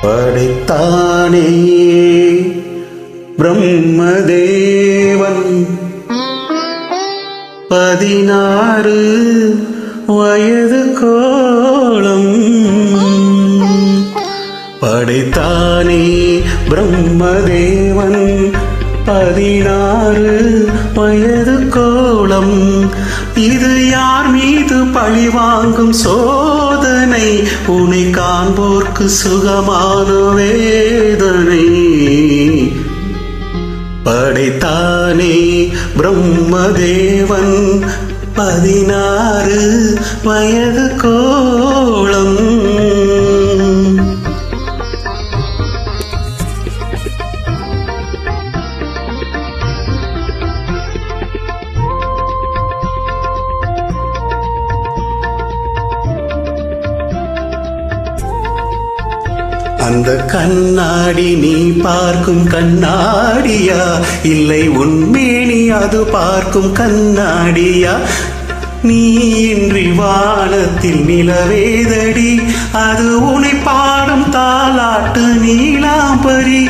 படைத்தானே பிரம்மதேவன் 16 வயது கோலம். படைத்தானே பிரம்மதேவன் 16 வயது கோலம். இது யார் மீது பழி வாங்கும் சோதனை? உன்னை காண்போர்க்கு சுகமான வேதனை. படைத்தானே பிரம்மதேவன் 16 வயது கோலம். அந்த கண்ணாடி நீ பார்க்கும் கண்ணாடியா, இல்லை உன்மேனி அது பார்க்கும் கண்ணாடியா? நீ இன்றி வானத்தில் நிலவேதடி, அது உன்னை பாடும் தாலாட்டு நீலாம்பரி.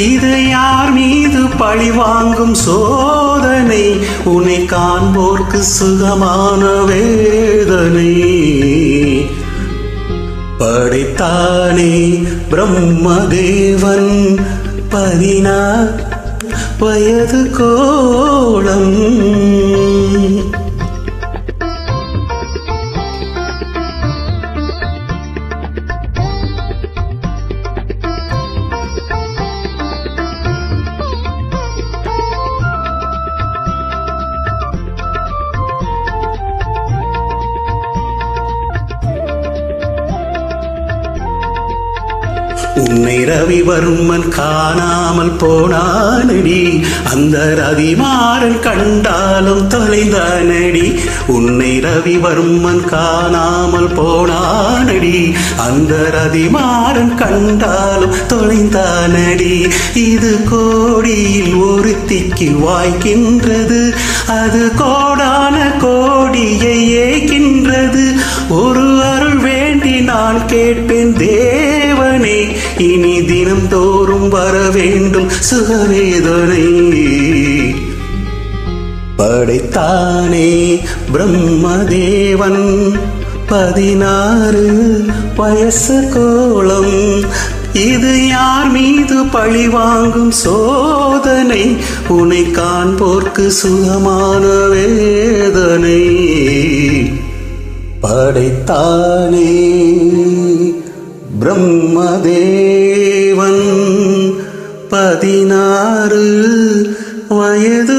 இது யார் மீது பழி வாங்கும் சோதனை? உன்னை காண்போர்க்கு சுகமான வேதனை. படைத்தானே பிரம்மதேவன் 16 வயது கோலம். உன்னை ரவிவர்மன் காணாமல் போனானடி, அந்த ரதிமாறன் கண்டாலும் தொலைந்தானடி. உன்னை ரவிவர்மன் காணாமல் போனானடி, அந்த ரதிமாறன் கண்டாலும் தொலைந்தானடி. இது கோடியில் ஒருத்திக்கு வாய்க்கின்றது, அது கோடான கோடியை ஏகின்றது. ஒரு அருள் வேண்டி நான் கேட்பேன் தேவனே, இனி தினம் தோறும் வர வேண்டும் சுகவேதனை. படைத்தானே பிரம்மதேவன் 16 வயசு கோலம். இது யார் மீது பழி வாங்கும் சோதனை? உன்னை காண்போர்க்கு சுகமான வேதனை. படைத்தானே பிரம்மதேவன் 16 வயது